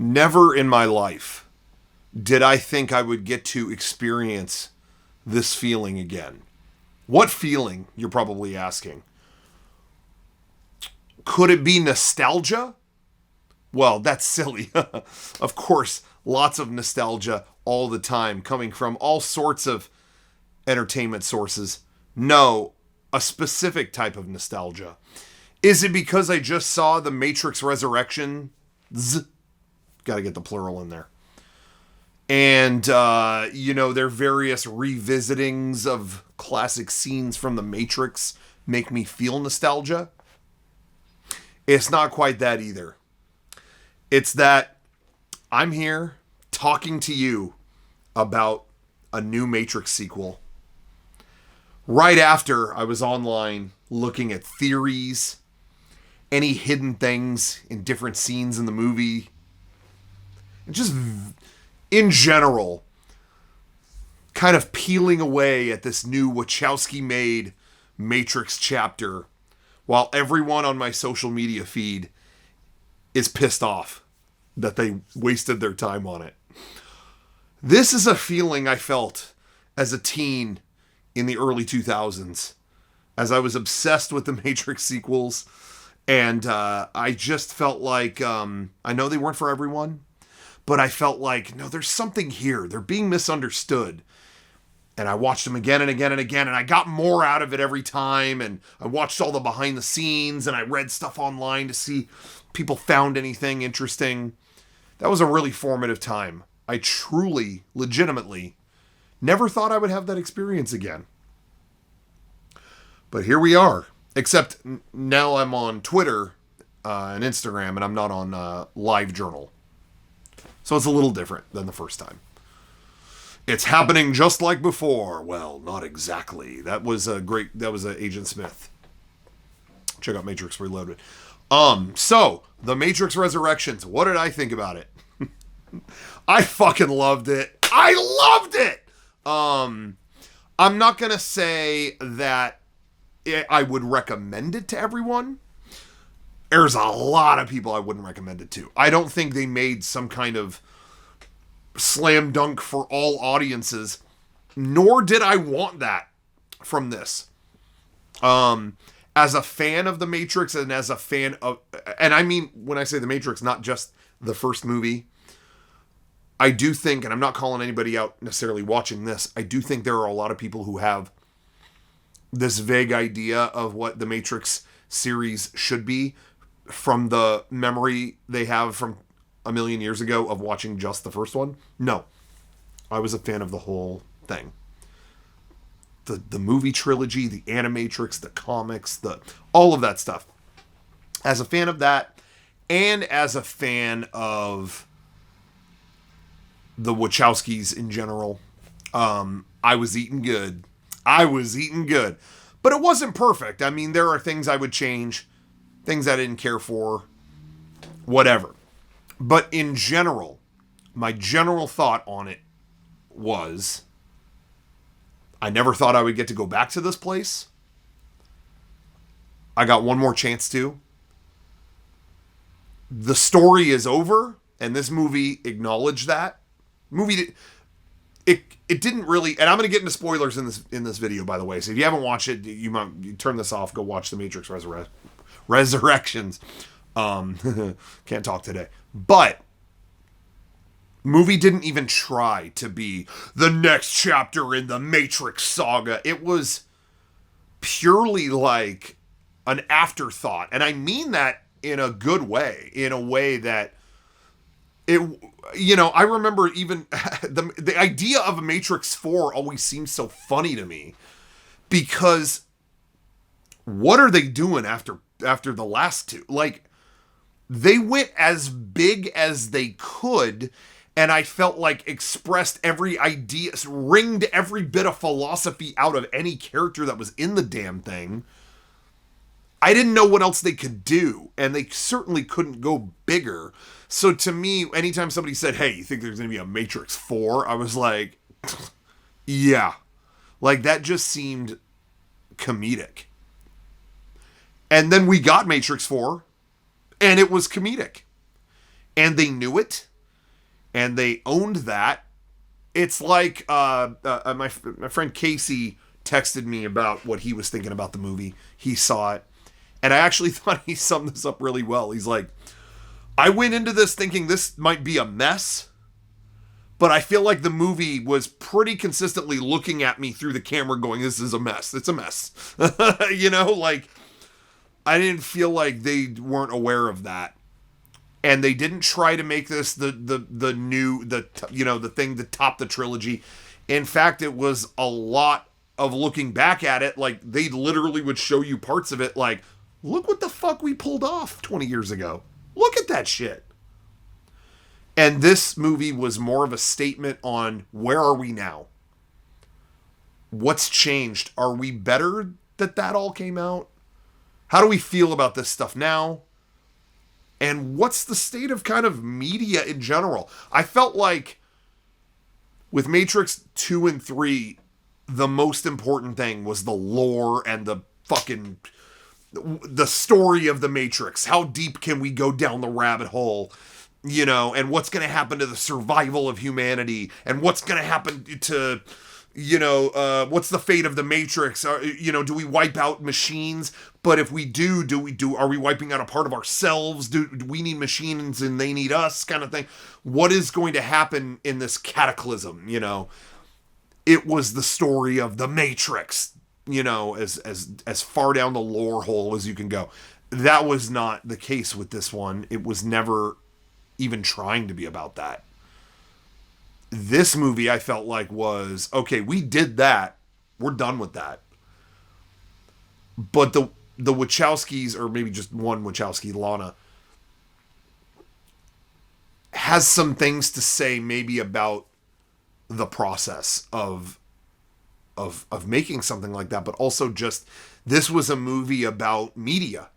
Never in my life did I think I would get to experience this feeling again. What feeling, you're probably asking? Could it be nostalgia? Well, that's silly. Of course, lots of nostalgia all the time, coming from all sorts of entertainment sources. No, a specific type of nostalgia. Is it because I just saw The Matrix Resurrections? Gotta get the plural in there. And, their various revisitings of classic scenes from The Matrix make me feel nostalgia? It's not quite that either. It's that I'm here talking to you about a new Matrix sequel. Right after I was online looking at theories, any hidden things in different scenes in the movie, and just in general, kind of peeling away at this new Wachowski-made Matrix chapter, while everyone on my social media feed is pissed off that they wasted their time on it. This is a feeling I felt as a teen in the early 2000s, as I was obsessed with the Matrix sequels, and I just felt like, I know they weren't for everyone, but I felt like, no, there's something here. They're being misunderstood. And I watched them again and again and again, and I got more out of it every time, and I watched all the behind the scenes, and I read stuff online to see if people found anything interesting. That was a really formative time. I truly, legitimately, never thought I would have that experience again. But here we are. Except now I'm on Twitter and Instagram, and I'm not on LiveJournal. So it's a little different than the first time. It's happening just like before. Well, not exactly. That was Agent Smith. Check out Matrix Reloaded. So, The Matrix Resurrections. What did I think about it? I fucking loved it. I loved it! I'm not gonna say that I would recommend it to everyone. There's a lot of people I wouldn't recommend it to. I don't think they made some kind of slam dunk for all audiences, nor did I want that from this. As a fan of The Matrix, and as a fan of, and I mean, when I say The Matrix, not just the first movie, I do think, and I'm not calling anybody out necessarily watching this, I do think there are a lot of people who have this vague idea of what the Matrix series should be from the memory they have from a million years ago of watching just the first one. No, I was a fan of the whole thing. The movie trilogy, the Animatrix, the comics, all of that stuff. As a fan of that, and as a fan of the Wachowskis in general, I was eating good. But it wasn't perfect. I mean, there are things I would change, things I didn't care for, whatever. But in general, my general thought on it was, I never thought I would get to go back to this place. I got one more chance to. The story is over, and this movie acknowledged that. It didn't really, and I'm going to get into spoilers in this video, by the way. So if you haven't watched it, you turn this off, go watch The Matrix Resurrections. Can't talk today. But movie didn't even try to be the next chapter in the Matrix saga. It was purely like an afterthought. And I mean that in a good way, in a way that I remember even the idea of a Matrix 4 always seems so funny to me, because what are they doing after the last two? Like, they went as big as they could, and I felt like expressed every idea, wringed every bit of philosophy out of any character that was in the damn thing. I didn't know what else they could do, and they certainly couldn't go bigger. So to me, anytime somebody said, hey, you think there's going to be a Matrix 4? I was like, yeah. Like, that just seemed comedic. And then we got Matrix 4, and it was comedic. And they knew it, and they owned that. It's like my friend Casey texted me about what he was thinking about the movie. He saw it, and I actually thought he summed this up really well. He's like, I went into this thinking this might be a mess, but I feel like the movie was pretty consistently looking at me through the camera going, this is a mess. It's a mess. You know, like, I didn't feel like they weren't aware of that. And they didn't try to make this the thing to top the trilogy. In fact, it was a lot of looking back at it. Like, they literally would show you parts of it like, look what the fuck we pulled off 20 years ago. Look at that shit. And this movie was more of a statement on where are we now? What's changed? Are we better that all came out? How do we feel about this stuff now? And what's the state of kind of media in general? I felt like with Matrix 2 and 3, the most important thing was the lore and the story of the Matrix. How deep can we go down the rabbit hole? You know, and what's going to happen to the survival of humanity? And what's going to happen to, what's the fate of the Matrix? Do we wipe out machines? But if we do, are we wiping out a part of ourselves? Do we need machines and they need us, kind of thing? What is going to happen in this cataclysm? It was the story of the Matrix, as far down the lore hole as you can go. That was not the case with this one. It was never even trying to be about that. This movie, I felt like, was, okay, we did that. We're done with that. But the Wachowskis, or maybe just one Wachowski, Lana, has some things to say maybe about the process of making something like that, but also just, this was a movie about media.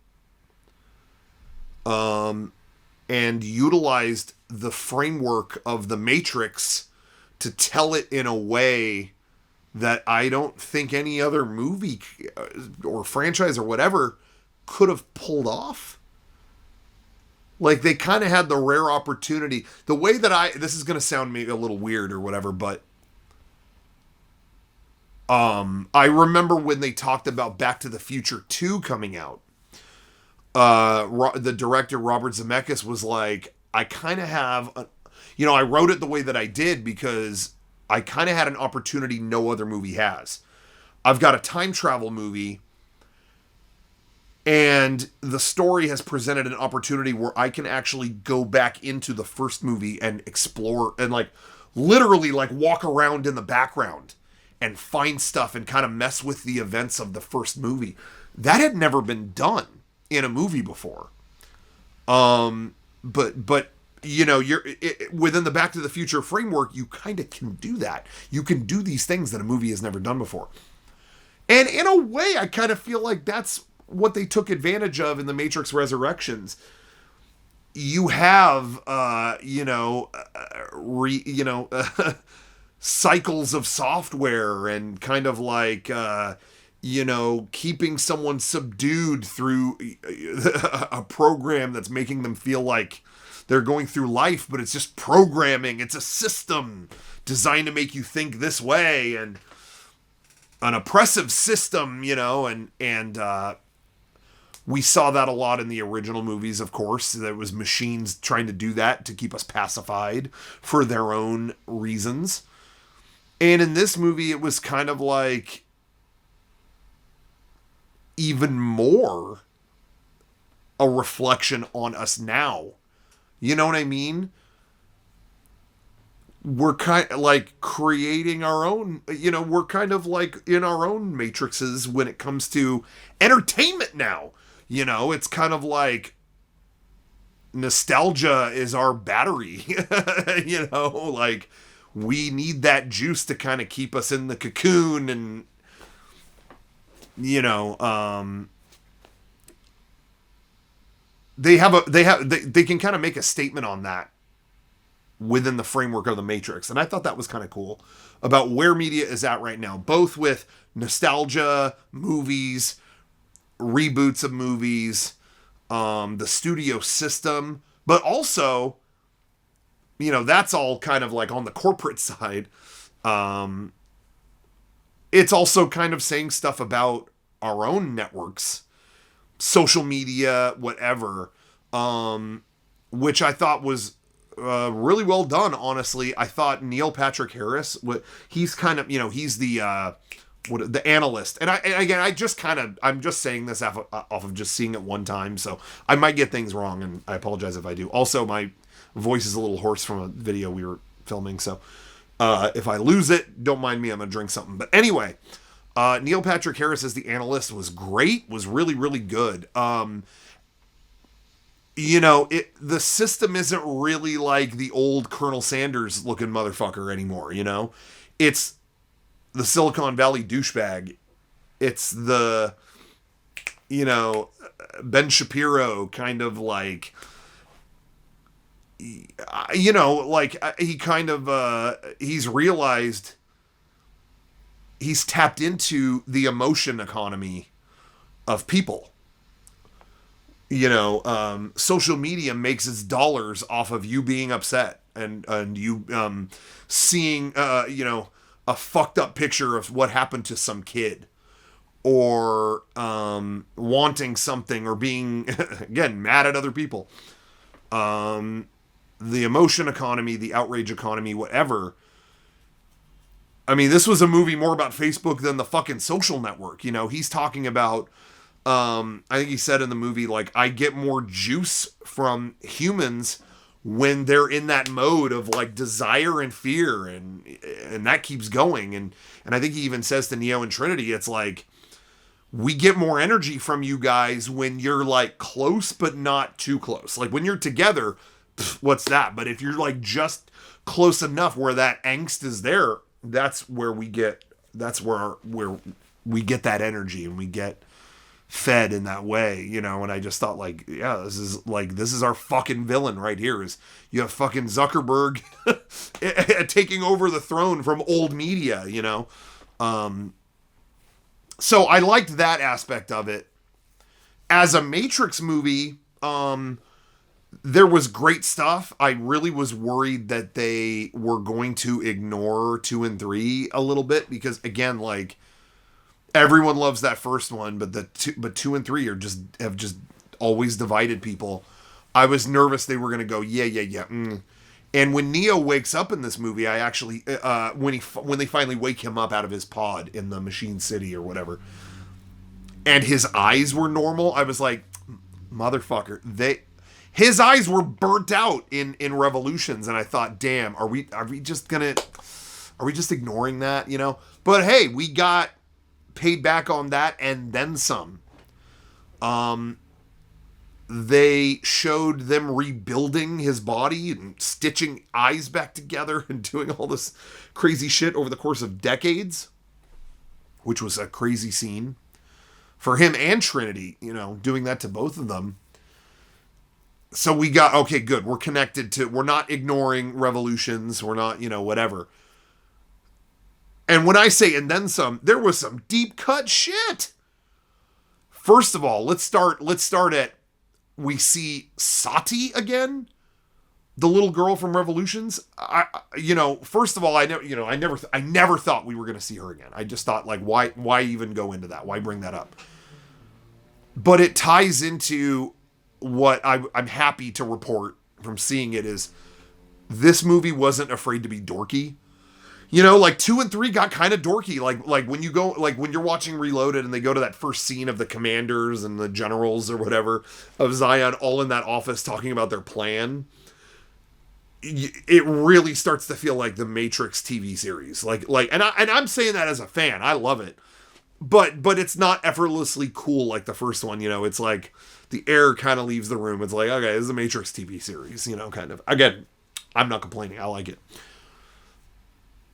And utilized the framework of the Matrix to tell it in a way that I don't think any other movie or franchise or whatever could have pulled off. Like, they kind of had the rare opportunity. The way that this is going to sound maybe a little weird or whatever, but I remember when they talked about Back to the Future 2 coming out. The director, Robert Zemeckis, was like, I kind of have, I wrote it the way that I did because I kind of had an opportunity no other movie has. I've got a time travel movie, and the story has presented an opportunity where I can actually go back into the first movie and explore and literally walk around in the background and find stuff and kind of mess with the events of the first movie. That had never been done in a movie before. But you're within the Back to the Future framework, you kind of can do that. You can do these things that a movie has never done before. And in a way, I kind of feel like that's what they took advantage of in the Matrix Resurrections. You have, cycles of software and kind of keeping someone subdued through a program that's making them feel like they're going through life, but it's just programming. It's a system designed to make you think this way, and an oppressive system, and we saw that a lot in the original movies, of course. There was machines trying to do that to keep us pacified for their own reasons. And in this movie, it was kind of like even more a reflection on us now. You know what I mean? We're kind of like creating our own, we're kind of like in our own matrices when it comes to entertainment now. It's kind of like nostalgia is our battery. We need that juice to kind of keep us in the cocoon, and they can kind of make a statement on that within the framework of the Matrix. And I thought that was kind of cool about where media is at right now, both with nostalgia, movies, reboots of movies, the studio system, but also that's all kind of like on the corporate side. It's also kind of saying stuff about our own networks, social media, whatever, which I thought was really well done, honestly. I thought Neil Patrick Harris, he's kind of, he's the analyst. And I'm just saying this off of just seeing it one time, so I might get things wrong, and I apologize if I do. Also, my voice is a little hoarse from a video we were filming, so if I lose it, don't mind me, I'm gonna drink something. But anyway, Neil Patrick Harris as the analyst was great, was really, really good. The system isn't really like the old Colonel Sanders looking motherfucker anymore, It's the Silicon Valley douchebag. It's the, Ben Shapiro kind of like, he kind of, he's realized he's tapped into the emotion economy of people. Social media makes its dollars off of you being upset and you seeing a fucked up picture of what happened to some kid, or wanting something, or being again mad at other people. The emotion economy, the outrage economy, whatever. I mean, this was a movie more about Facebook than the fucking Social Network. He's talking about, I think he said in the movie, like, I get more juice from humans when they're in that mode of like desire and fear, and that keeps going. And I think he even says to Neo and Trinity, it's like, we get more energy from you guys when you're like close, but not too close. Like when you're together, what's that? But if you're like just close enough where that angst is there, that's where we get that energy, and we get fed in that way, and I just thought, like, yeah, this is our fucking villain right here. Is you have fucking Zuckerberg taking over the throne from old media, so I liked that aspect of it. As a Matrix movie, there was great stuff. I really was worried that they were going to ignore 2 and 3 a little bit, because again, like, everyone loves that first one, but 2 and 3 have just always divided people. I was nervous they were going to go, yeah. And when Neo wakes up in this movie, I actually, when they finally wake him up out of his pod in the Machine City or whatever, and his eyes were normal, I was like, motherfucker, his eyes were burnt out in Revolutions, and I thought, damn, are we just ignoring that, But hey, we got paid back on that and then some. They showed them rebuilding his body and stitching eyes back together and doing all this crazy shit over the course of decades, which was a crazy scene for him and Trinity, doing that to both of them. So we got, okay, good. We're connected we're not ignoring Revolutions. We're not, whatever. And when I say and then some, there was some deep cut shit. First of all, let's start at, we see Sati again, the little girl from Revolutions. First of all, I never thought we were going to see her again. I just thought, like, why even go into that? Why bring that up? But it ties into what I'm happy to report from seeing it is this movie wasn't afraid to be dorky. Like 2 and 3 got kind of dorky. Like when you go, like when you're watching Reloaded and they go to that first scene of the commanders and the generals or whatever of Zion all in that office talking about their plan. It really starts to feel like the Matrix TV series. And I'm saying that as a fan. I love it. But it's not effortlessly cool like the first one, It's like the air kind of leaves the room. It's like, okay, this is a Matrix TV series, kind of. Again, I'm not complaining. I like it.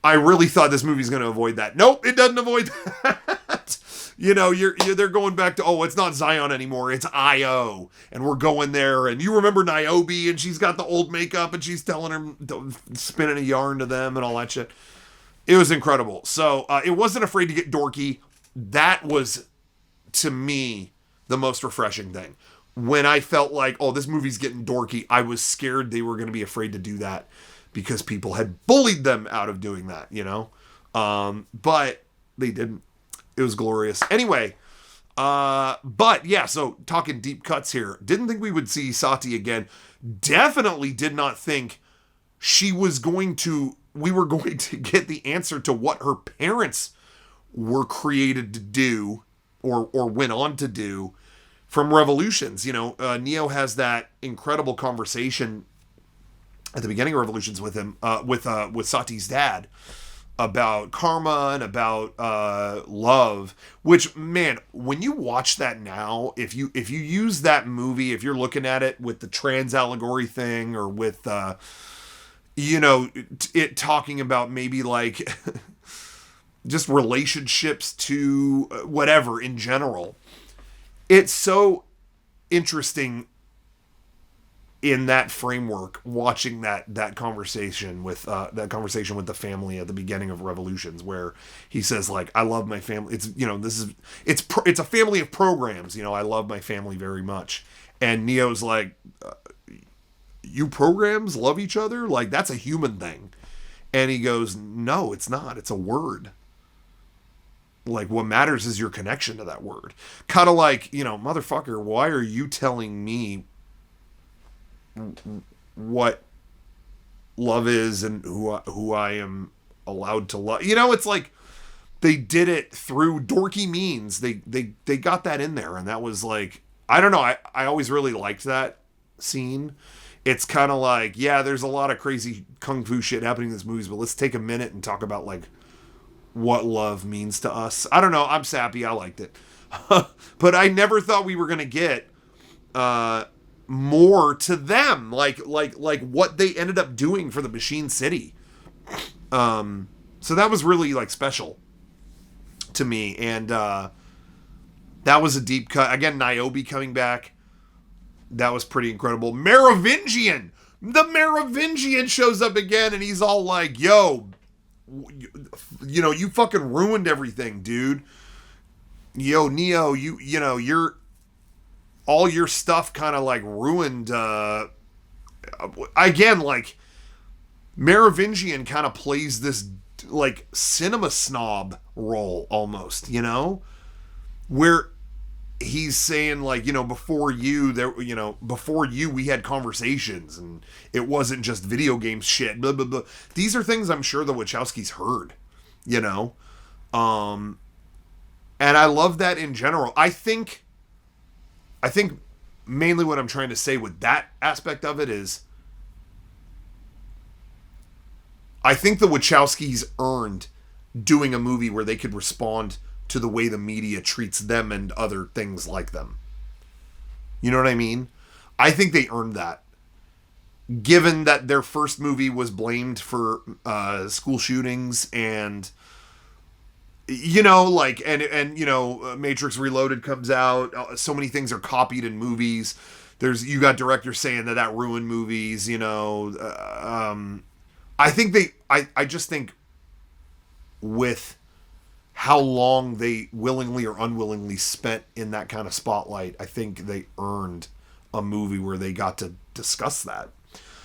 I really thought this movie's going to avoid that. Nope, it doesn't avoid that. They're going back to, it's not Zion anymore. It's Io. And we're going there. And you remember Niobe, and she's got the old makeup, and she's telling her, spinning a yarn to them and all that shit. It was incredible. So it wasn't afraid to get dorky. That was, to me, the most refreshing thing. when I felt like, oh, this movie's getting dorky, I was scared they were going to be afraid to do that because people had bullied them out of doing that, you know? But they didn't. It was glorious. Anyway, but yeah, so talking deep cuts here. Didn't think we would see Sati again. Definitely did not think we were going to get the answer to what her parents were created to do or went on to do from Revolutions. You know, Neo has that incredible conversation at the beginning of Revolutions with him, with Sati's dad, about karma and about love. Which, man, when you watch that now, if you use that movie, if you're looking at it with the trans allegory thing, or with you know, it talking about maybe like just relationships to whatever in general, it's so interesting in that framework, watching that conversation with the family at the beginning of Revolutions, where he says, like, I love my family. It's, you know, it's a family of programs. You know, I love my family very much. And Neo's like, you programs love each other? Like, that's a human thing. And he goes, no, it's not. It's a word. Like, what matters is your connection to that word. Kind of like, you know, motherfucker, why are you telling me what love is and who I am allowed to love? You know, it's like they did it through dorky means. They got that in there, and that was like, I don't know. I always really liked that scene. It's kind of like, yeah, there's a lot of crazy kung fu shit happening in these movies, but let's take a minute and talk about like what love means to us. I don't know. I'm sappy. I liked it. But I never thought we were going to get more to them, like what they ended up doing for the Machine City. So that was really like special to me. And that was a deep cut. Again, Niobe coming back. That was pretty incredible. Merovingian! The Merovingian shows up again, and he's all like, yo, you know, you fucking ruined everything, dude. Yo, Neo, you know, all your stuff kind of like ruined, again, like, Merovingian kind of plays this like cinema snob role almost, you know, where he's saying, like, you know, before you we had conversations and it wasn't just video game shit, blah blah blah. These are things I'm sure the Wachowskis heard, you know. And I love that in general. I think mainly what I'm trying to say with that aspect of it is, I think the Wachowskis earned doing a movie where they could respond to the way the media treats them and other things like them. You know what I mean? I think they earned that. Given that their first movie was blamed for school shootings and, you know, like, and you know, Matrix Reloaded comes out. So many things are copied in movies. You got directors saying that ruined movies, you know. I just think with how long they willingly or unwillingly spent in that kind of spotlight, I think they earned a movie where they got to discuss that.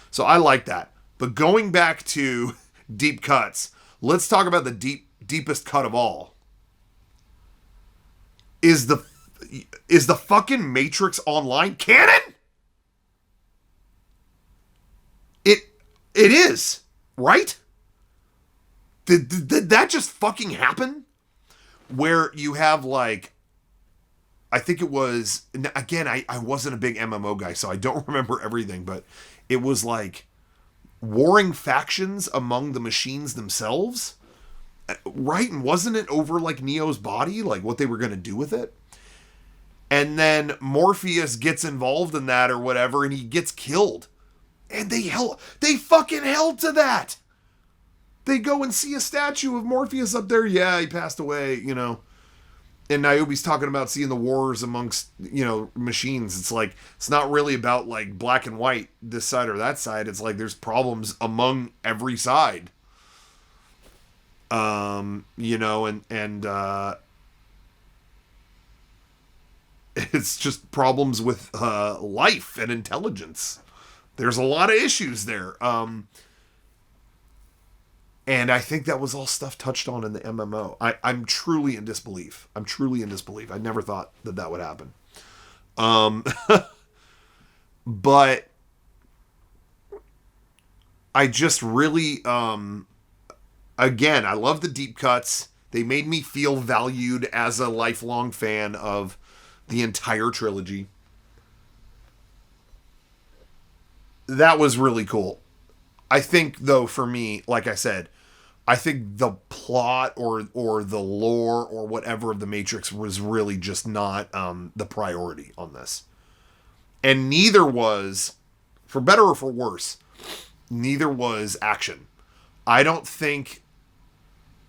So I like that. But going back to deep cuts, let's talk about the deepest cut of all. Is the fucking Matrix Online canon? It is, right? Did that just fucking happen? Where you have, like, I think it was, again, I wasn't a big MMO guy, so I don't remember everything, but it was like warring factions among the machines themselves, right? And wasn't it over like Neo's body, like what they were going to do with it? And then Morpheus gets involved in that or whatever, and he gets killed. And they fucking held to that. They go and see a statue of Morpheus up there. Yeah, he passed away, you know. And Niobe's talking about seeing the wars amongst, you know, machines. It's like, it's not really about like black and white, this side or that side. It's like there's problems among every side. You know, and It's just problems with life and intelligence. There's a lot of issues there. And I think that was all stuff touched on in the MMO. I'm truly in disbelief. I never thought that would happen. But I just really, again, I love the deep cuts. They made me feel valued as a lifelong fan of the entire trilogy. That was really cool. I think, though, for me, like I said, I think the plot or the lore or whatever of the Matrix was really just not the priority on this. And neither was, for better or for worse, neither was action. I don't think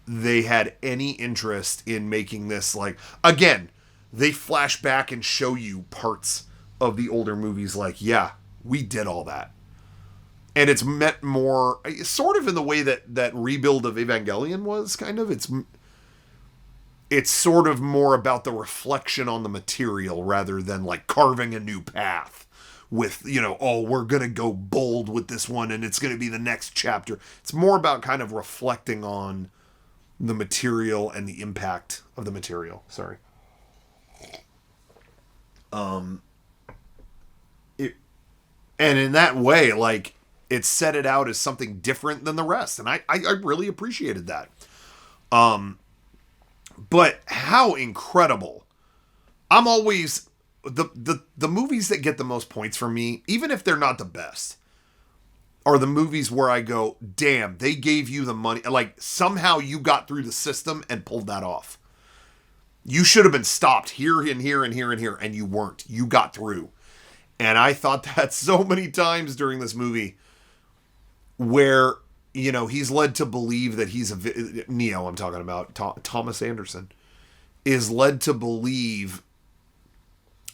they had any interest in making this like, again, they flash back and show you parts of the older movies like, yeah, we did all that. And it's meant more, sort of in the way that Rebuild of Evangelion was, kind of. It's sort of more about the reflection on the material rather than like carving a new path with, oh, we're going to go bold with this one and it's going to be the next chapter. It's more about kind of reflecting on the material and the impact of the material. Sorry. And in that way, like, it set it out as something different than the rest. And I really appreciated that. But how incredible. I'm always, the movies that get the most points for me, even if they're not the best, are the movies where I go, damn, they gave you the money. Like, somehow you got through the system and pulled that off. You should have been stopped here and here and here and here, and you weren't. You got through. And I thought that so many times during this movie where, he's led to believe that he's Neo, I'm talking about, Thomas Anderson, is led to believe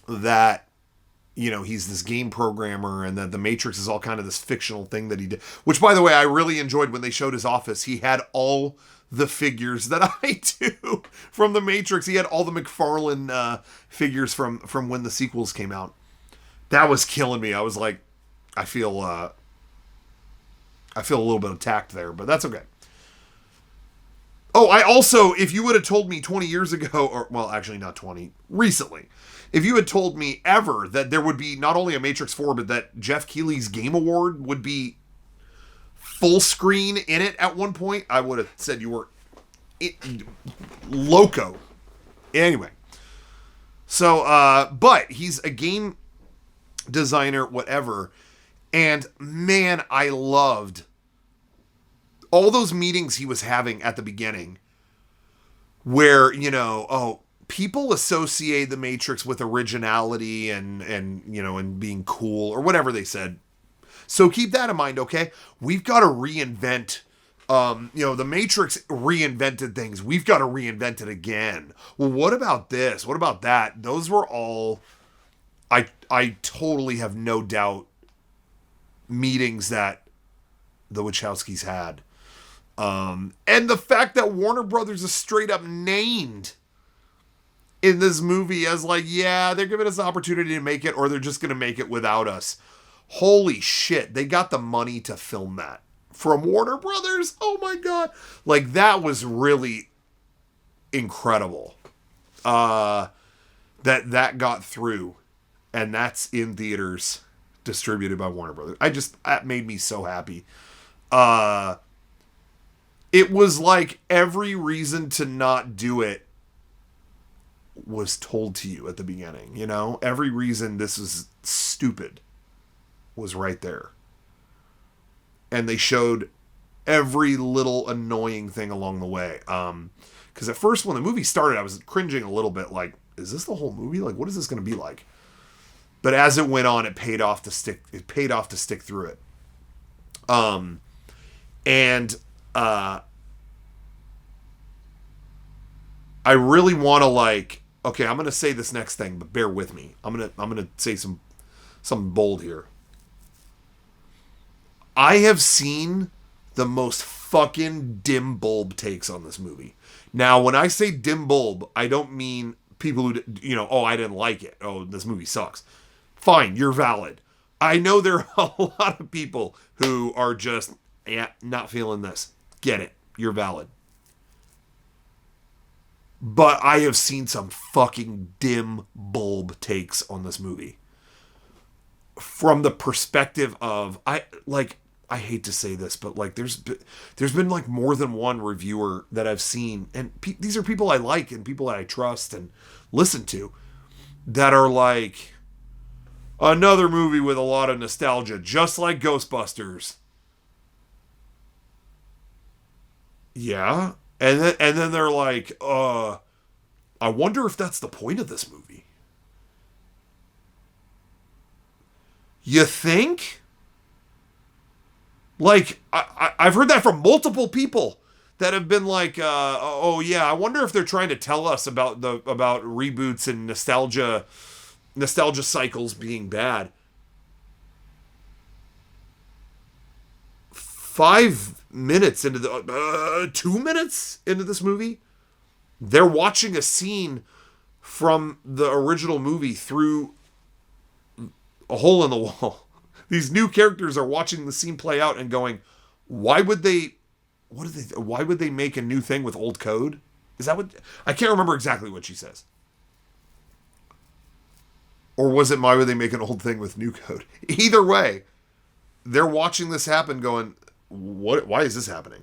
that, he's this game programmer and that the Matrix is all kind of this fictional thing that he did. Which, by the way, I really enjoyed when they showed his office. He had all the figures that I do from the Matrix. He had all the McFarlane figures from when the sequels came out. That was killing me. I was like, I feel a little bit attacked there, but that's okay. Oh, I also, if you would have told me 20 years ago, or, well, actually not 20, recently, if you had told me ever that there would be not only a Matrix 4, but that Jeff Keighley's Game Award would be full screen in it at one point, I would have said you were loco. Anyway. So, but he's a game designer, whatever. And man, I loved all those meetings he was having at the beginning where, people associate the Matrix with originality and being cool or whatever they said. So keep that in mind, okay? We've got to reinvent, the Matrix reinvented things. We've got to reinvent it again. Well, what about this? What about that? Those were all, I totally have no doubt, meetings that the Wachowskis had. And the fact that Warner Brothers is straight up named in this movie as like, yeah, they're giving us the opportunity to make it, or they're just going to make it without us. Holy shit. They got the money to film that from Warner Brothers. Oh my God. Like, that was really incredible. That got through, and that's in theaters, distributed by Warner Brothers. That made me so happy. It was like every reason to not do it was told to you at the beginning, Every reason this is stupid was right there. And they showed every little annoying thing along the way. Because at first when the movie started, I was cringing a little bit like, is this the whole movie? Like, what is this going to be like? But as it went on, it paid off to stick through it. I really want to okay, I'm going to say this next thing, but bear with me. I'm going to say something bold here. I have seen the most fucking dim bulb takes on this movie. Now, when I say dim bulb, I don't mean people who, oh, I didn't like it. Oh, this movie sucks. Fine, you're valid. I know there are a lot of people who are just, not feeling this. Get it. You're valid. But I have seen some fucking dim bulb takes on this movie. From the perspective of, I hate to say this, but like there's been like more than one reviewer that I've seen, and these are people I like and people that I trust and listen to, that are like, another movie with a lot of nostalgia, just like Ghostbusters. Yeah. And then they're like, I wonder if that's the point of this movie. You think? Like, I've heard that from multiple people that have been like, oh yeah, I wonder if they're trying to tell us about reboots and nostalgia cycles being bad. 5 minutes into 2 minutes into this movie, they're watching a scene from the original movie through a hole in the wall. These new characters are watching the scene play out and going, why would they make a new thing with old code? Is that what, I can't remember exactly what she says. Or was it, why would they make an old thing with new code? Either way, they're watching this happen going, why is this happening?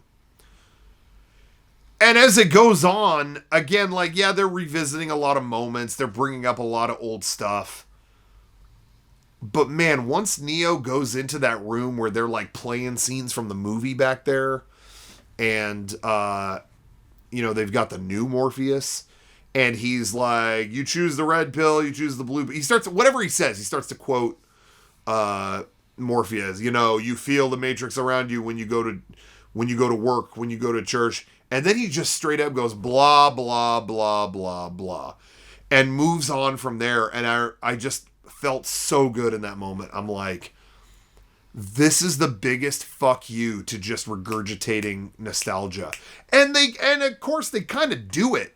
And as it goes on, again, like, yeah, they're revisiting a lot of moments. They're bringing up a lot of old stuff. But man, once Neo goes into that room where they're like playing scenes from the movie back there, and, they've got the new Morpheus, and he's like, you choose the red pill, you choose the blue. He starts, whatever he says, he starts to quote, Morpheus, you feel the matrix around you when you go to work, when you go to church. And then he just straight up goes blah, blah, blah, blah, blah, and moves on from there. And I just felt so good in that moment. I'm like, this is the biggest fuck you to just regurgitating nostalgia. And of course they kind of do it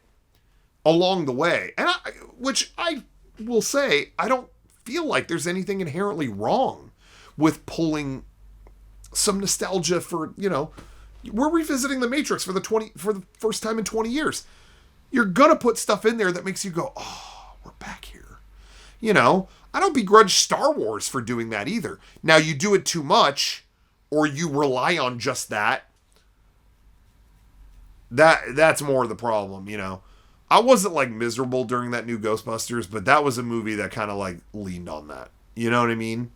along the way. And which I will say, I don't feel like there's anything inherently wrong with pulling some nostalgia for, we're revisiting the Matrix for the first time in 20 years. You're gonna put stuff in there that makes you go, oh, we're back here. I don't begrudge Star Wars for doing that either. Now, you do it too much, or you rely on just that. That's more the problem, I wasn't like miserable during that new Ghostbusters, but that was a movie that kind of like leaned on that. You know what I mean?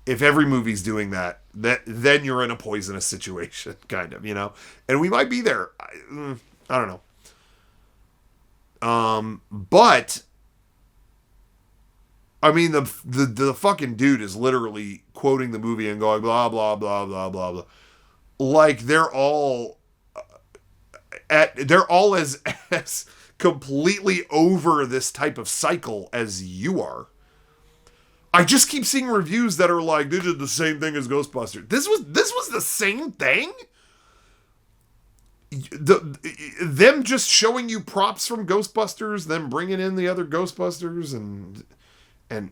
If every movie's doing that, then you're in a poisonous situation, kind of, and we might be there. I don't know. But I mean, the fucking dude is literally quoting the movie and going blah blah blah blah blah blah, like they're all as completely over this type of cycle as you are. I just keep seeing reviews that are like, they did the same thing as Ghostbusters. This was the same thing? Them just showing you props from Ghostbusters, them bringing in the other Ghostbusters, and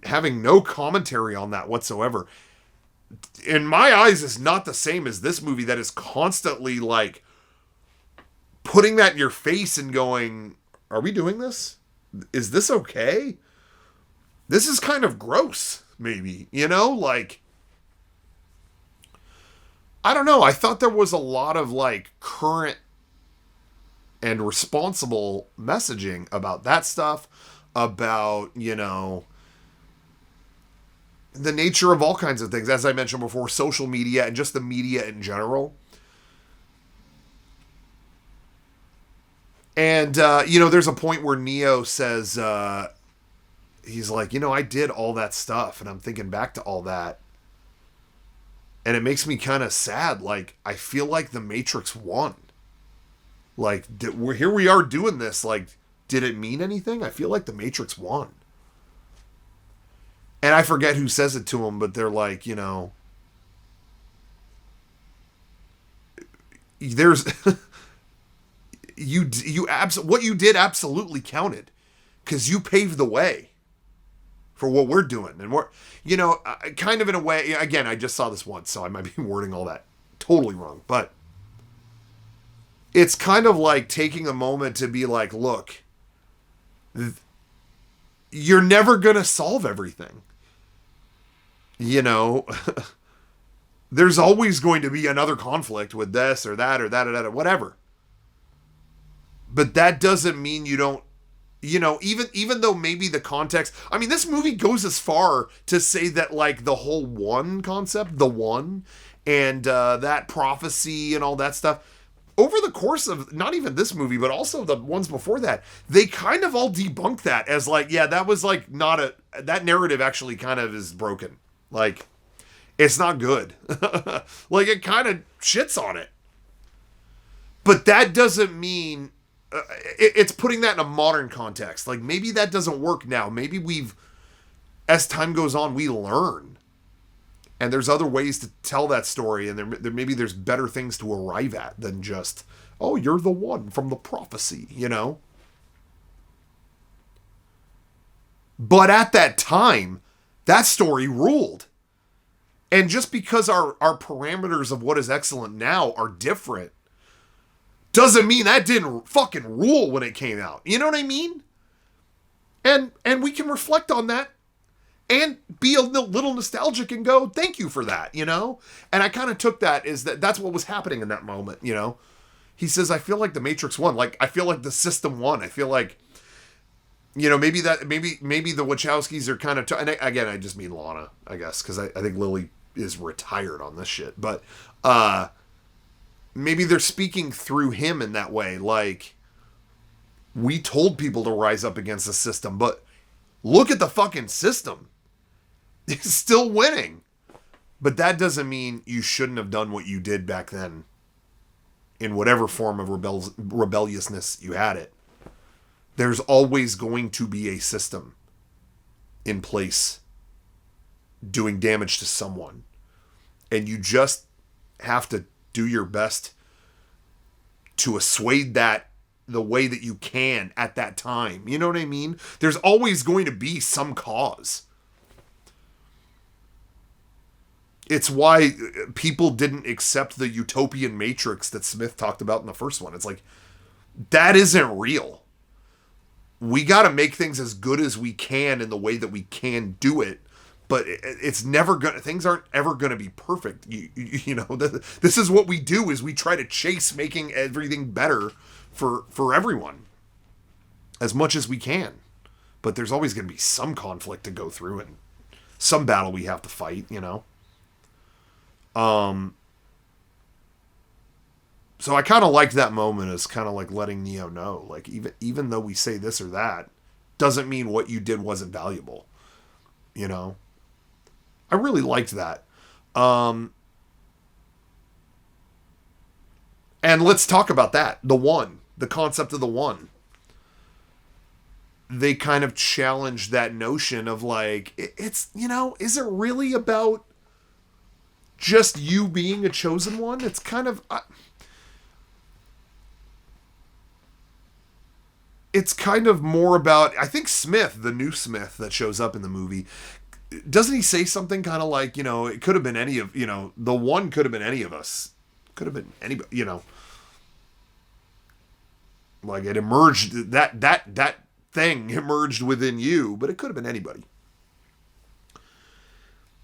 having no commentary on that whatsoever. In my eyes, is not the same as this movie that is constantly like putting that in your face and going, are we doing this? Is this okay? This is kind of gross, maybe, like, I don't know. I thought there was a lot of like current and responsible messaging about that stuff, about, the nature of all kinds of things. As I mentioned before, social media and just the media in general. And, there's a point where Neo says, he's like, I did all that stuff, and I'm thinking back to all that. And it makes me kind of sad. Like, I feel like the Matrix won. Like, here we are doing this. Like, did it mean anything? I feel like the Matrix won. And I forget who says it to him, but they're like, there's... what you did absolutely counted, because you paved the way for what we're doing. And we're, kind of in a way, again, I just saw this once, so I might be wording all that totally wrong, but it's kind of like taking a moment to be like, look, you're never going to solve everything. There's always going to be another conflict with this or that or that or that or whatever. But that doesn't mean you don't, even though maybe the context, I mean, this movie goes as far to say that, like, the whole one concept, the one, and that prophecy and all that stuff, over the course of not even this movie, but also the ones before that, they kind of all debunk that as like, yeah, that was like that narrative actually kind of is broken. Like, it's not good. Like, it kind of shits on it. But that doesn't mean, it's putting that in a modern context. Like, maybe that doesn't work now. Maybe as time goes on, we learn. And there's other ways to tell that story, and there maybe there's better things to arrive at than just, oh, you're the one from the prophecy, But at that time, that story ruled. And just because our parameters of what is excellent now are different, doesn't mean that didn't fucking rule when it came out. You know what I mean? And we can reflect on that and be a little nostalgic and go, thank you for that, And I kind of took that as that's what was happening in that moment, He says, I feel like the Matrix won. Like, I feel like the system won. I feel like, maybe the Wachowskis are kind of, and again, I just mean Lana, I guess, because I think Lily is retired on this shit. But maybe they're speaking through him in that way. Like, we told people to rise up against the system, but look at the fucking system. It's still winning. But that doesn't mean you shouldn't have done what you did back then in whatever form of rebelliousness you had it. There's always going to be a system in place doing damage to someone. And you just have to do your best to assuage that the way that you can at that time. You know what I mean? There's always going to be some cause. It's why people didn't accept the utopian matrix that Smith talked about in the first one. It's like, that isn't real. We got to make things as good as we can in the way that we can do it. But it's never gonna. Things aren't ever gonna be perfect. This is what we do: is we try to chase making everything better for everyone as much as we can. But there's always gonna be some conflict to go through and some battle we have to fight. So I kind of liked that moment as kind of like letting Neo know, like, even though we say this or that, doesn't mean what you did wasn't valuable. I really liked that. And let's talk about that. The concept of the one. They kind of challenged that notion of like, it's, is it really about just you being a chosen one? It's kind of, it's kind of more about, I think Smith, the new Smith that shows up in the movie, doesn't he say something kind of like, it could have been any of, the one could have been any of us. Could have been anybody, like it emerged, that thing emerged within you, but it could have been anybody.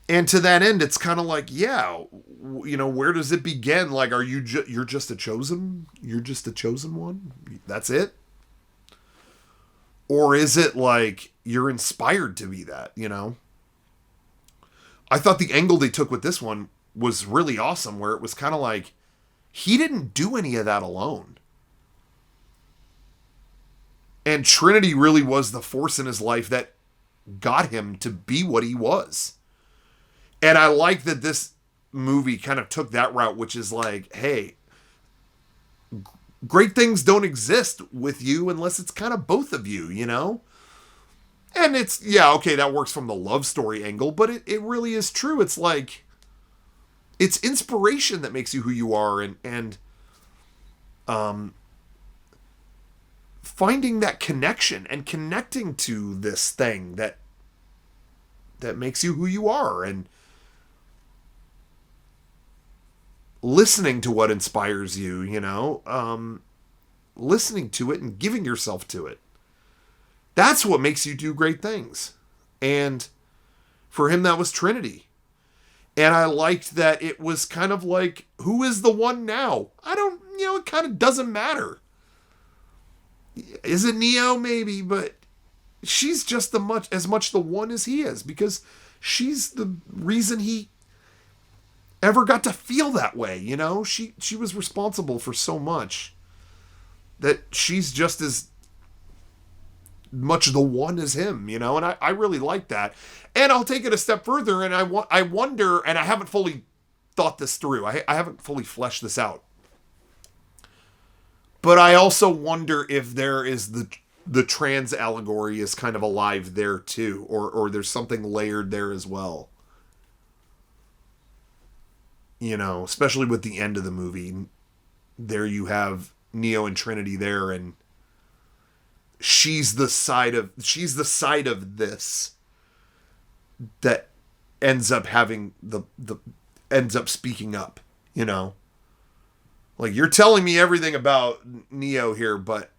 And to that end, it's kind of like, yeah, where does it begin? Like, are you're just a chosen one? That's it? Or is it like you're inspired to be that, I thought the angle they took with this one was really awesome, where it was kind of like, he didn't do any of that alone. And Trinity really was the force in his life that got him to be what he was. And I like that this movie kind of took that route, which is like, hey, great things don't exist with you unless it's kind of both of you, And it's, yeah, okay, that works from the love story angle, but it really is true. It's like, it's inspiration that makes you who you are. And finding that connection and connecting to this thing that makes you who you are, and listening to what inspires you, listening to it and giving yourself to it. That's what makes you do great things. And for him, that was Trinity. And I liked that it was kind of like, who is the one now? It kind of doesn't matter. Is it Neo? Maybe, but she's just as much the one as he is, because she's the reason he ever got to feel that way. She was responsible for so much that she's just as much the one as him, and I really like that. And I'll take it a step further, and I wonder, and I haven't fully thought this through. I haven't fully fleshed this out. But I also wonder if there is the trans allegory is kind of alive there too, or there's something layered there as well. Especially with the end of the movie. There you have Neo and Trinity there, and she's the side of this that ends up having ends up speaking up, Like, you're telling me everything about Neo here, but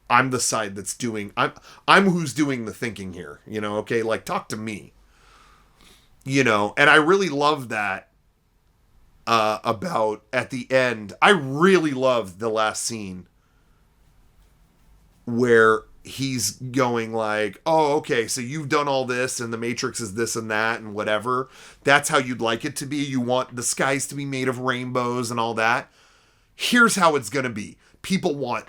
I'm the side that's doing, I'm who's doing the thinking here, okay? Like, talk to me. And I really love that about at the end. I really love the last scene where he's going like, oh, okay, so you've done all this and the Matrix is this and that and whatever. That's how you'd like it to be. You want the skies to be made of rainbows and all that. Here's how it's going to be. People want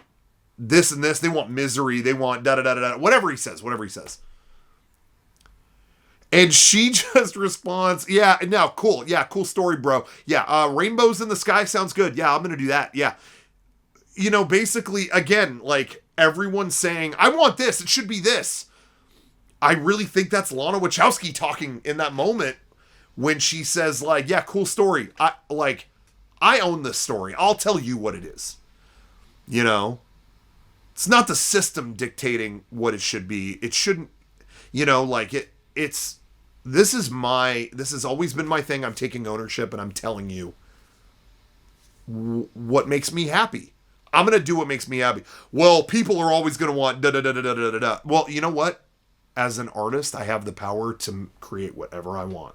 this and this. They want misery. They want da-da-da-da-da. Whatever he says. And she just responds, yeah, no, cool. Yeah, cool story, bro. Yeah, rainbows in the sky sounds good. Yeah, I'm going to do that. Yeah. Basically, again, like, everyone's saying, I want this. It should be this. I really think that's Lana Wachowski talking in that moment when she says, like, yeah, cool story. I own this story. I'll tell you what it is. It's not the system dictating what it should be. It shouldn't, this has always been my thing. I'm taking ownership and I'm telling you what makes me happy. I'm going to do what makes me happy. Well, people are always going to want da-da-da-da-da-da-da. Well, you know what? As an artist, I have the power to create whatever I want.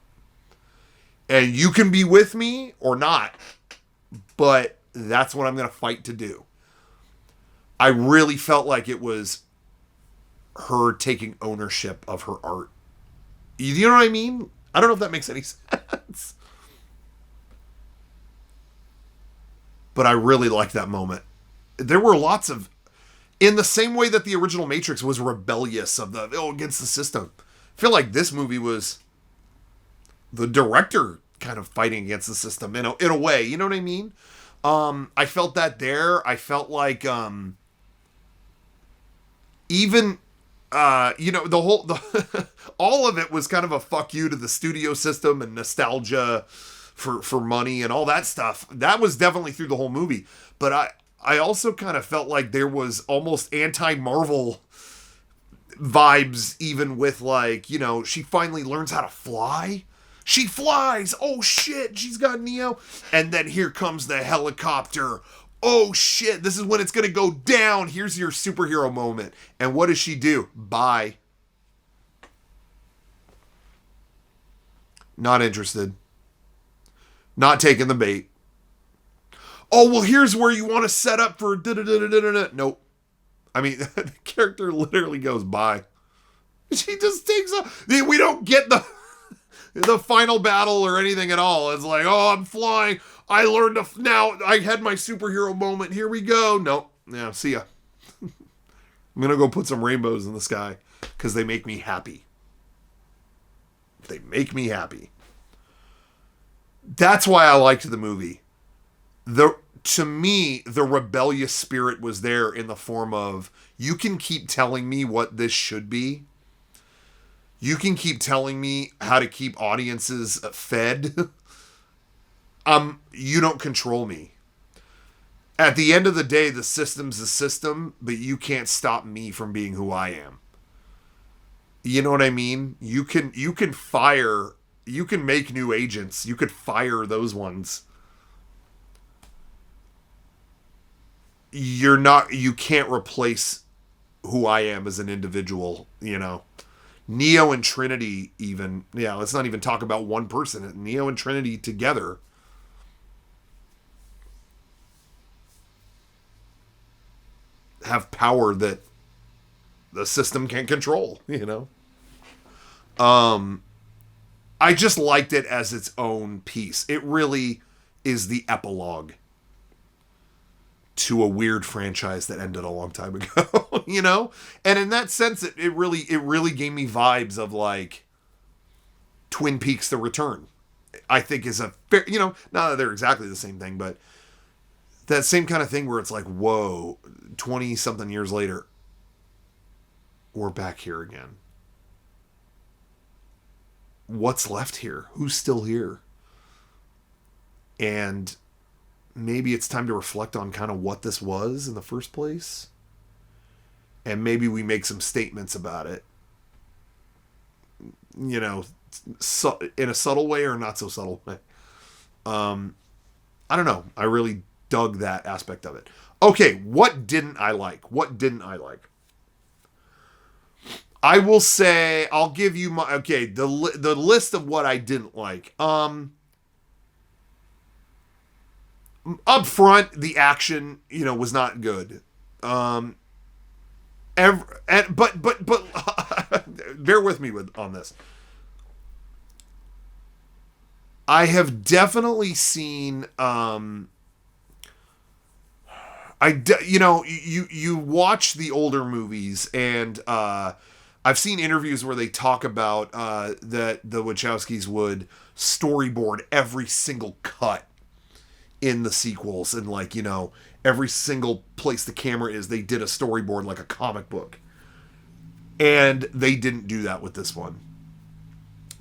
And you can be with me or not, but that's what I'm going to fight to do. I really felt like it was her taking ownership of her art. You know what I mean? I don't know if that makes any sense. But I really liked that moment. There were lots of, in the same way that the original Matrix was rebellious against the system. I feel like this movie was the director kind of fighting against the system in a way. You know what I mean? I felt that there. I felt like even all of it was kind of a fuck you to the studio system and nostalgia for money and all that stuff. That was definitely through the whole movie. But I also kind of felt like there was almost anti-Marvel vibes, even with like, she finally learns how to fly. She flies. Oh shit, she's got Neo. And then here comes the helicopter. Oh shit, this is when it's going to go down. Here's your superhero moment. And what does she do? Bye. Not interested. Not taking the bait. Oh, well, here's where you want to set up for da-da-da-da-da-da. Nope. I mean, the character literally goes bye. She just takes off. We don't get the final battle or anything at all. It's like, oh, I'm flying. I learned now I had my superhero moment. Here we go. Nope. Yeah, see ya. I'm going to go put some rainbows in the sky because they make me happy. They make me happy. That's why I liked the movie. To me, the rebellious spirit was there in the form of, you can keep telling me what this should be. You can keep telling me how to keep audiences fed. You don't control me. At the end of the day, the system's a system, but you can't stop me from being who I am. You know what I mean? You can fire, you can make new agents. You could fire those ones. You can't replace who I am as an individual, you know. Neo and Trinity even, yeah, let's not even talk about one person. Neo and Trinity together have power that the system can't control, you know. I just liked it as its own piece. It really is the epilogue to a weird franchise that ended a long time ago, you know? And in that sense, it really gave me vibes of like Twin Peaks: The Return. I think is a fair, you know, not that they're exactly the same thing, but that same kind of thing where it's like, whoa, 20 something years later, we're back here again. What's left here? Who's still here? And maybe it's time to reflect on kind of what this was in the first place. And maybe we make some statements about it. You know, in a subtle way or not so subtle way. I don't know. I really dug that aspect of it. Okay, what didn't I like? I will say, I'll give you my, okay, the list of what I didn't like. Up front, the action, you know, was not good. But bear with me on this. I have definitely seen, you watch the older movies and, I've seen interviews where they talk about that the Wachowskis would storyboard every single cut in the sequels, and like, you know, every single place the camera is, they did a storyboard like a comic book. And they didn't do that with this one.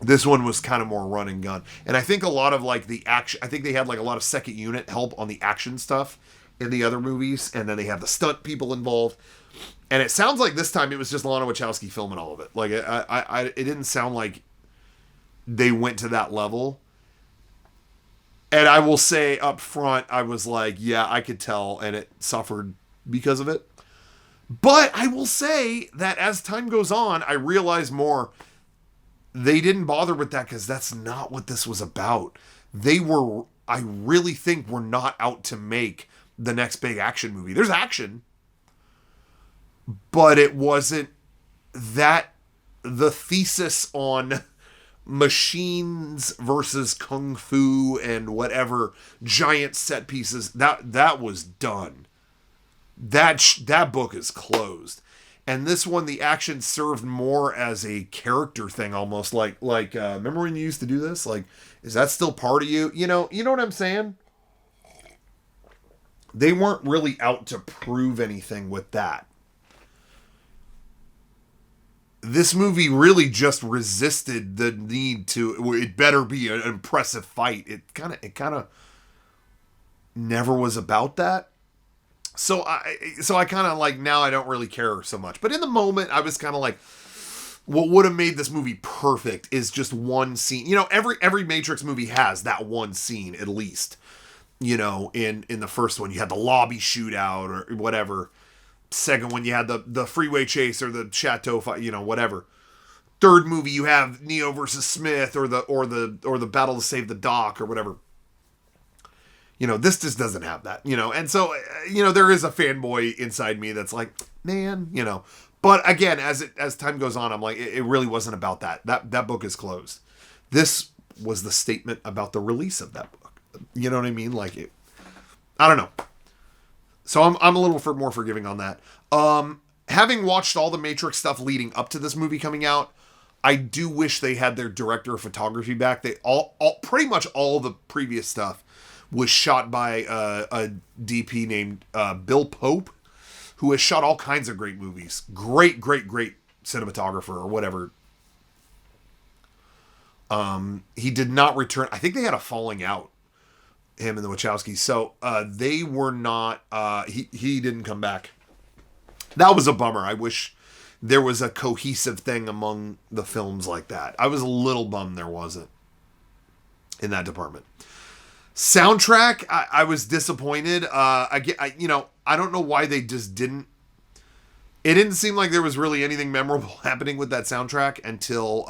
This one was kind of more run and gun. And I think a lot of like the action, I think they had like a lot of second unit help on the action stuff in the other movies, and then they have the stunt people involved. And it sounds like this time it was just Lana Wachowski filming all of it. Like, it didn't sound like they went to that level. And I will say up front, I was like, yeah, I could tell, and it suffered because of it. But I will say that as time goes on, I realize more, they didn't bother with that because that's not what this was about. I really think, were not out to make the next big action movie. There's action, but it wasn't that the thesis on machines versus kung fu and whatever giant set pieces, that was done. That book is closed. And this one, the action served more as a character thing, almost like remember when you used to do this? Like, is that still part of you? You know what I'm saying? They weren't really out to prove anything with that. This movie really just resisted the need to, it better be an impressive fight. It kind of never was about that. So I kind of like, now I don't really care so much. But in the moment, I was kind of like, what would have made this movie perfect is just one scene. You know, every Matrix movie has that one scene at least. You know, in the first one, you had the lobby shootout or whatever. Second one, you had the freeway chase or the chateau fight, you know, whatever. Third movie, you have Neo versus Smith or the battle to save the dock or whatever. You know, this just doesn't have that, you know. And so, you know, there is a fanboy inside me that's like, man, you know. But again, as time goes on, I'm like, it really wasn't about that. That book is closed. This was the statement about the release of that book. You know what I mean? Like, I don't know. So I'm a little more forgiving on that. Having watched all the Matrix stuff leading up to this movie coming out, I do wish they had their director of photography back. They pretty much all the previous stuff was shot by a DP named Bill Pope, who has shot all kinds of great movies. Great cinematographer or whatever. He did not return. I think they had a falling out him and the Wachowskis. So they were not. He didn't come back. That was a bummer. I wish there was a cohesive thing among the films like that. I was a little bummed there wasn't in that department. Soundtrack, I was disappointed. I don't know why they just didn't. It didn't seem like there was really anything memorable happening with that soundtrack until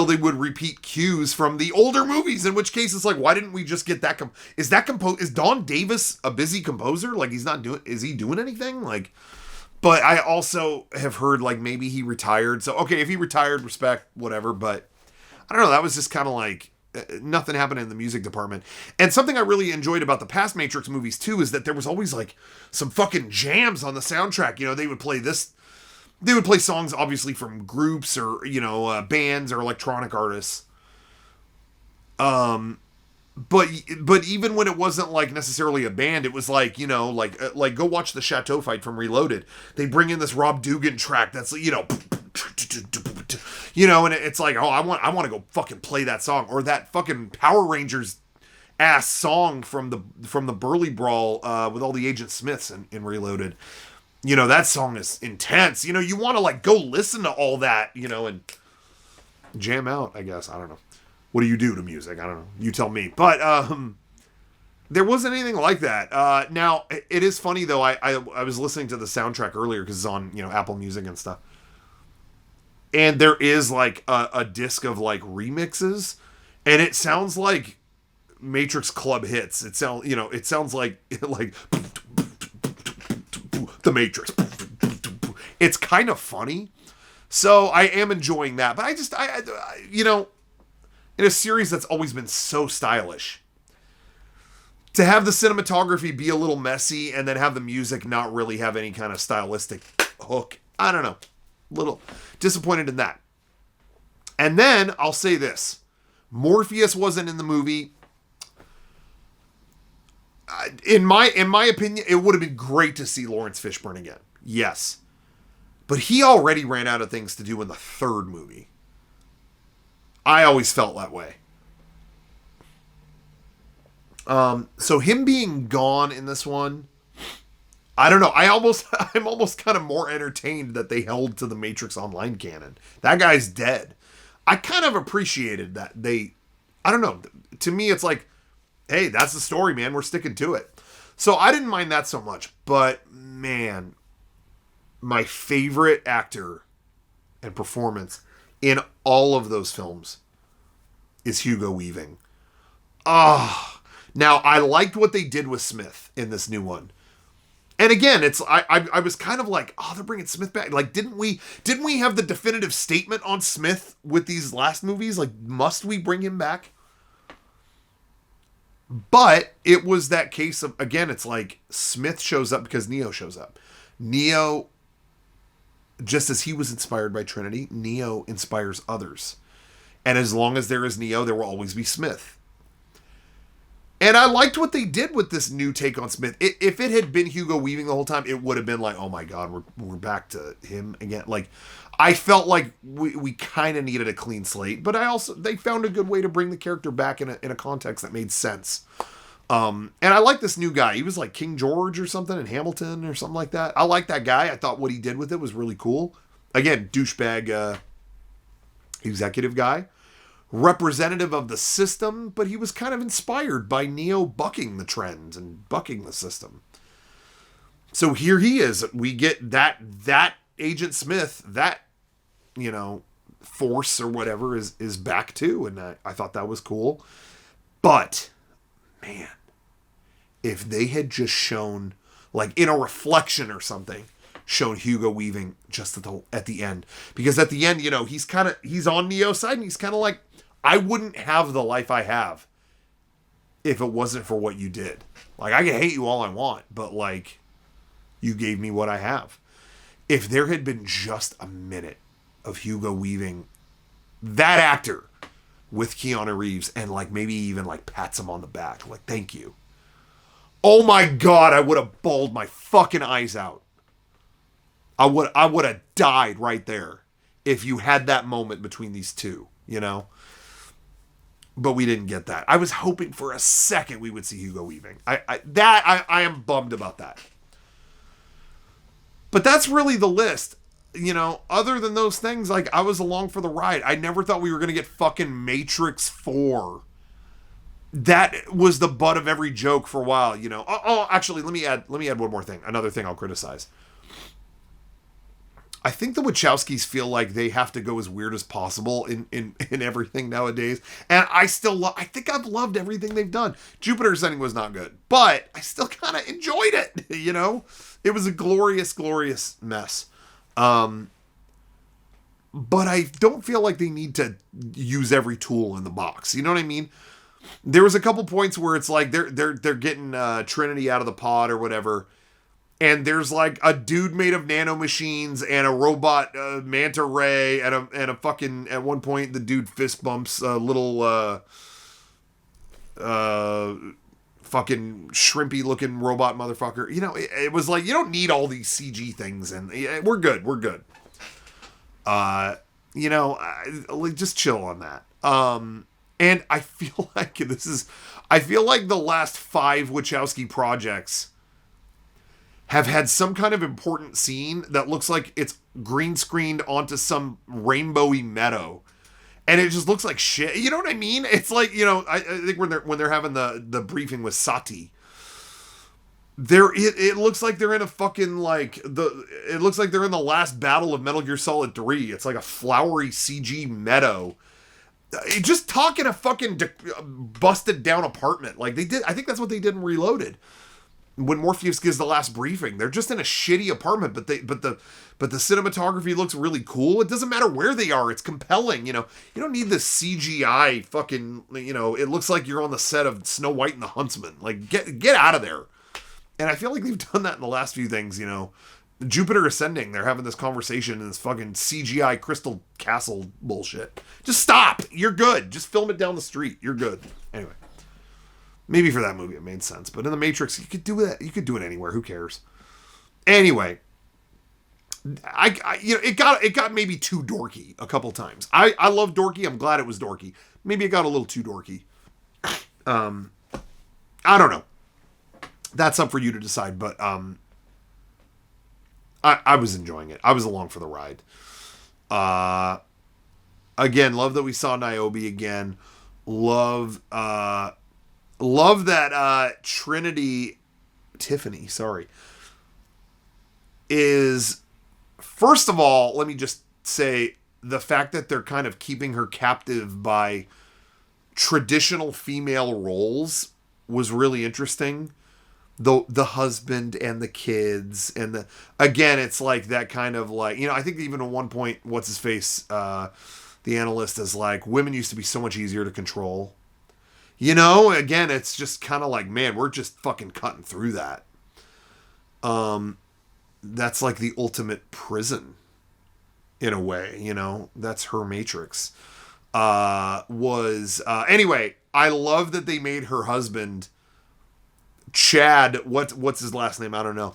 they would repeat cues from the older movies. In which case, it's like, why didn't we just get that? Is Don Davis a busy composer? Like, is he doing anything? Like, but I also have heard like maybe he retired. So okay, if he retired, respect, whatever. But I don't know. That was just kind of like. Nothing happened in the music department. And something I really enjoyed about the past Matrix movies too is that there was always like some fucking jams on the soundtrack. You know, they would play songs obviously from groups or, bands or electronic artists. But even when it wasn't like necessarily a band, it was like, like go watch the Chateau fight from Reloaded. They bring in this Rob Dugan track that's, and it's like, oh, I want to go fucking play that song, or that fucking Power Rangers ass song from the Burly Brawl with all the Agent Smiths in Reloaded. That song is intense. You want to like go listen to all that, and jam out, I guess. I don't know. What do you do to music? I don't know. You tell me. But there wasn't anything like that. Now, it is funny, though. I was listening to the soundtrack earlier because it's on, Apple Music and stuff. And there is like a disc of like remixes. And it sounds like Matrix Club hits. It sounds like The Matrix. It's kind of funny. So I am enjoying that. But in a series that's always been so stylish, to have the cinematography be a little messy and then have the music not really have any kind of stylistic hook, I don't know. A little disappointed in that. And then I'll say this. Morpheus wasn't in the movie. In my opinion, it would have been great to see Lawrence Fishburne again. Yes. But he already ran out of things to do in the third movie. I always felt that way. So him being gone in this one, I don't know. I'm almost kind of more entertained that they held to the Matrix Online canon. That guy's dead. I kind of appreciated that I don't know. To me, it's like, hey, that's the story, man. We're sticking to it. So I didn't mind that so much. But man, my favorite actor and performance in all of those films is Hugo Weaving. Now I liked what they did with Smith in this new one. And again, it's I was kind of like, oh, they're bringing Smith back. Like, didn't we have the definitive statement on Smith with these last movies? Like, must we bring him back? But it was that case of, again, it's like Smith shows up because Neo shows up. Neo, just as he was inspired by Trinity, Neo inspires others. And as long as there is Neo, there will always be Smith. And I liked what they did with this new take on Smith. If it had been Hugo Weaving the whole time, it would have been like, oh my God, we're back to him again. Like, I felt like we kind of needed a clean slate, but they found a good way to bring the character back in a context that made sense. And I like this new guy. He was like King George or something in Hamilton or something like that. I like that guy. I thought what he did with it was really cool. Again, douchebag executive guy. Representative of the system, but he was kind of inspired by Neo bucking the trends and bucking the system. So here he is. We get that Agent Smith, that, force or whatever is back too. And I thought that was cool. But, man, if they had just shown, like in a reflection or something, shown Hugo Weaving just at the end. Because at the end, he's on Neo's side and he's kind of like, I wouldn't have the life I have if it wasn't for what you did. Like, I can hate you all I want, but like, you gave me what I have. If there had been just a minute of Hugo Weaving, that actor, with Keanu Reeves, and like maybe even like pats him on the back, like, thank you. Oh my God, I would have bawled my fucking eyes out. I would have died right there if you had that moment between these two, But we didn't get that. I was hoping for a second we would see Hugo Weaving. I am bummed about that. But that's really the list. You know, other than those things, like, I was along for the ride. I never thought we were going to get fucking Matrix 4. That was the butt of every joke for a while, you know. Actually, let me add one more thing. Another thing I'll criticize. I think the Wachowskis feel like they have to go as weird as possible in everything nowadays. And I think I've loved everything they've done. Jupiter Ascending was not good, but I still kind of enjoyed it, you know? It was a glorious, glorious mess. But I don't feel like they need to use every tool in the box. You know what I mean? There was a couple points where it's like they're getting Trinity out of the pod or whatever. And there's like a dude made of nanomachines and a robot manta ray and a fucking, at one point the dude fist bumps a little fucking shrimpy looking robot motherfucker. You know, it was like, you don't need all these CG things, and we're good. You know, just chill on that. And I feel like the last 5 Wachowski projects have had some kind of important scene that looks like it's green screened onto some rainbowy meadow. And it just looks like shit. You know what I mean? It's like, you know, I think when they're having the briefing with Sati, it looks like they're in a fucking it looks like they're in the last battle of Metal Gear Solid 3. It's like a flowery CG meadow. Just talk in a fucking busted down apartment. Like they did. I think that's what they did in Reloaded. When Morpheus gives the last briefing, they're just in a shitty apartment, but the cinematography looks really cool. It doesn't matter where they are; it's compelling. You know, you don't need this CGI fucking. You know, it looks like you're on the set of Snow White and the Huntsman. Like, get out of there. And I feel like they've done that in the last few things. You know, Jupiter Ascending, they're having this conversation in this fucking CGI Crystal Castle bullshit. Just stop. You're good. Just film it down the street. You're good. Anyway. Maybe for that movie it made sense, but in the Matrix you could do that. You could do it anywhere. Who cares? Anyway, you know, it got maybe too dorky a couple times. I love dorky. I'm glad it was dorky. Maybe it got a little too dorky. I don't know. That's up for you to decide. But I was enjoying it. I was along for the ride. Again, love that we saw Niobe again. Love that Tiffany, is, first of all, let me just say, the fact that they're kind of keeping her captive by traditional female roles was really interesting. The husband and the kids and again, it's like that kind of like, you know, I think even at one point, what's his face, the analyst is like, women used to be so much easier to control. You know, again, it's just kind of like, man, we're just fucking cutting through that. That's like the ultimate prison in a way, you know, that's her Matrix. Anyway, I love that they made her husband Chad, what's his last name? I don't know.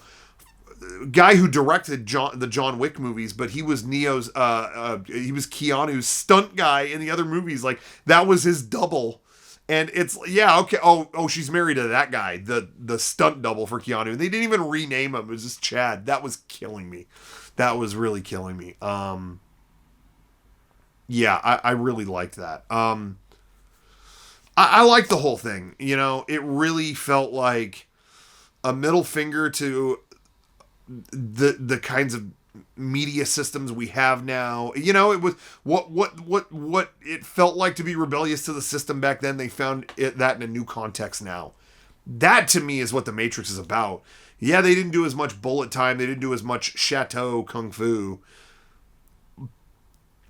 Guy who directed the John Wick movies, but he was he was Keanu's stunt guy in the other movies. Like, that was his double. And it's, yeah, okay. Oh, she's married to that guy, the stunt double for Keanu. And they didn't even rename him. It was just Chad. That was killing me. That was really killing me. Yeah, I really liked that. I liked the whole thing. You know, it really felt like a middle finger to the kinds of media systems we have now. You know, it was what it felt like to be rebellious to the system back then. They found that in a new context now. That to me is what the Matrix is about. Yeah, they didn't do as much bullet time. They didn't do as much chateau kung fu.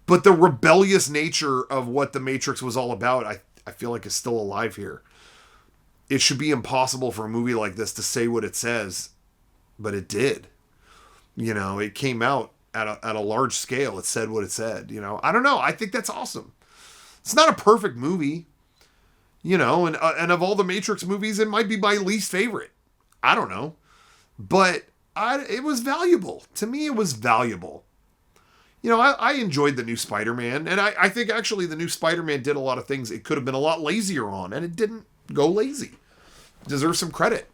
But the rebellious nature of what the Matrix was all about, I feel like is still alive here. It should be impossible for a movie like this to say what it says, but it did. You know, it came out at a large scale. It said what it said. You know, I don't know. I think that's awesome. It's not a perfect movie, you know, and of all the Matrix movies, it might be my least favorite. I don't know, but it was valuable to me. It was valuable. I enjoyed the new Spider-Man, and I think actually the new Spider-Man did a lot of things it could have been a lot lazier on, and it didn't go lazy. Deserves some credit.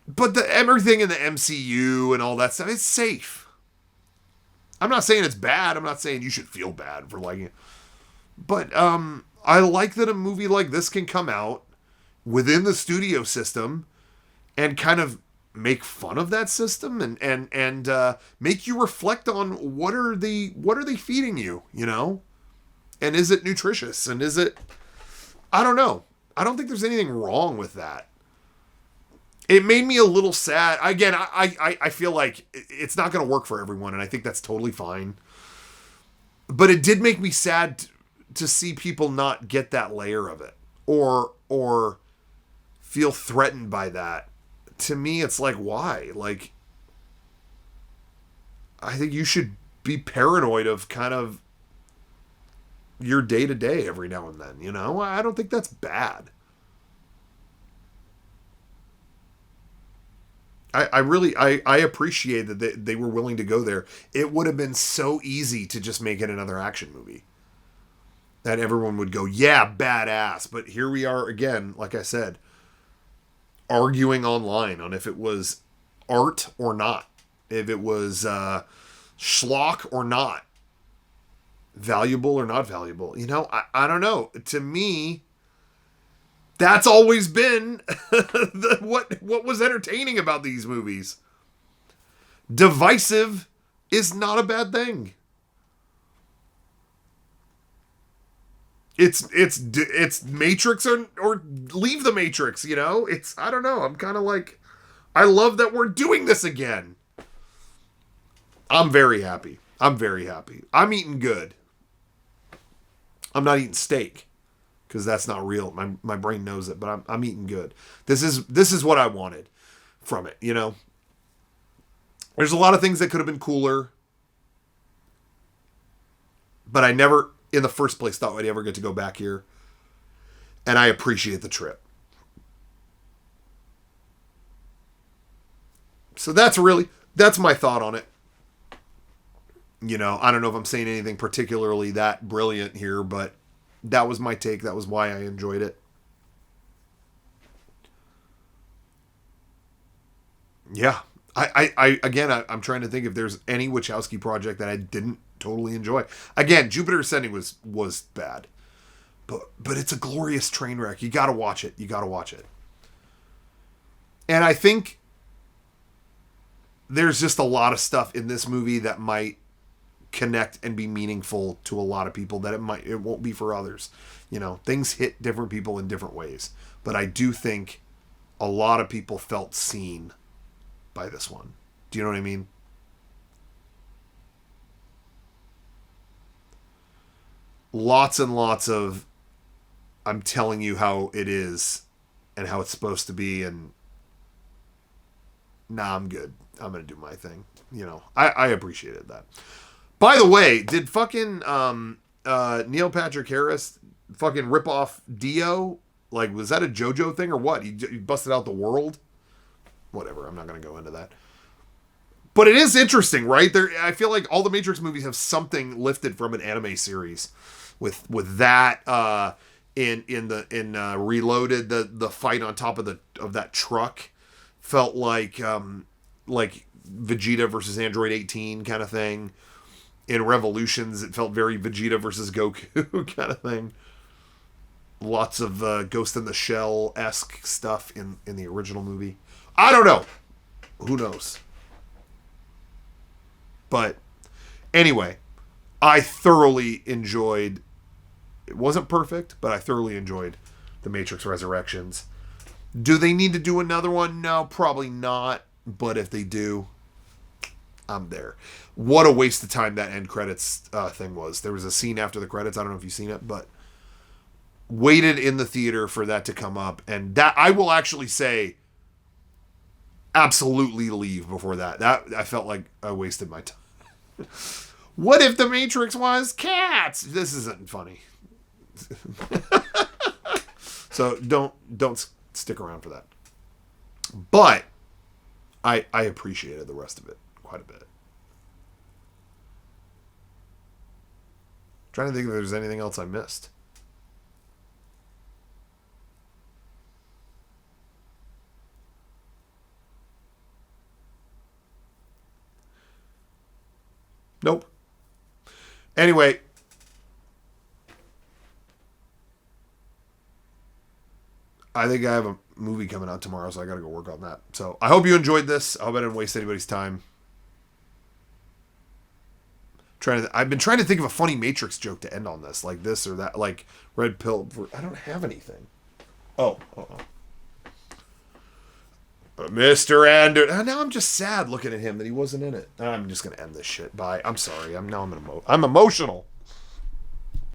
But everything in the MCU and all that stuff, it's safe. I'm not saying it's bad. I'm not saying you should feel bad for liking it. But I like that a movie like this can come out within the studio system and kind of make fun of that system and make you reflect on what are they feeding you, And is it nutritious? And is it... I don't know. I don't think there's anything wrong with that. It made me a little sad. Again, I feel like it's not going to work for everyone, and I think that's totally fine. But it did make me sad to see people not get that layer of it or feel threatened by that. To me, it's like, why? Like, I think you should be paranoid of kind of your day-to-day every now and then, I don't think that's bad. I really appreciate that they were willing to go there. It would have been so easy to just make it another action movie. That everyone would go, yeah, badass. But here we are again, like I said, arguing online on if it was art or not. If it was schlock or not. Valuable or not valuable. I don't know. To me... That's always been what was entertaining about these movies. Divisive is not a bad thing. It's Matrix or leave the Matrix, It's, I don't know. I'm kind of like, I love that we're doing this again. I'm very happy. I'm I'm eating good. I'm not eating steak. Because that's not real. My brain knows it, but I'm eating good. This is what I wanted from it, There's a lot of things that could have been cooler. But I never, in the first place, thought I'd ever get to go back here. And I appreciate the trip. So that's my thought on it. I don't know if I'm saying anything particularly that brilliant here, but that was my take. That was why I enjoyed it. Yeah. I'm trying to think if there's any Wachowski project that I didn't totally enjoy. Again, Jupiter Ascending was bad. But it's a glorious train wreck. You got to watch it. And I think there's just a lot of stuff in this movie that might connect and be meaningful to a lot of people that it won't be for others. Things hit different people in different ways. But I do think a lot of people felt seen by this one. Do you know what I mean? Lots and lots of I'm telling you how it is and how it's supposed to be, and I'm good. I'm going to do my thing. I appreciated that. By the way, did fucking Neil Patrick Harris fucking rip off Dio? Like, was that a JoJo thing or what? He busted out the world? Whatever, I'm not going to go into that. But it is interesting, right? I feel like all the Matrix movies have something lifted from an anime series. With that in Reloaded, the fight on top of that truck felt like Vegeta versus Android 18 kind of thing. In Revolutions, it felt very Vegeta versus Goku kind of thing. Lots of Ghost in the Shell-esque stuff in the original movie. I don't know. Who knows? But anyway, I thoroughly enjoyed... It wasn't perfect, but I thoroughly enjoyed The Matrix Resurrections. Do they need to do another one? No, probably not. But if they do... I'm there. What a waste of time that end credits thing was. There was a scene after the credits. I don't know if you've seen it, but waited in the theater for that to come up. And that, I will actually say, absolutely leave before that. That I felt like I wasted my time. What if the Matrix was cats? This isn't funny. So don't stick around for that. But I appreciated the rest of it quite a bit. Trying to think if there's anything else I missed. Nope. Anyway. I think I have a movie coming out tomorrow, so I gotta go work on that. So I hope you enjoyed this. I hope I didn't waste anybody's time. I've been trying to think of a funny Matrix joke to end on this, like this or that, like red pill. I don't have anything. Oh, Mr. Anderson. Now I'm just sad looking at him that he wasn't in it. I'm just gonna end this shit. Bye. I'm sorry. I'm emotional.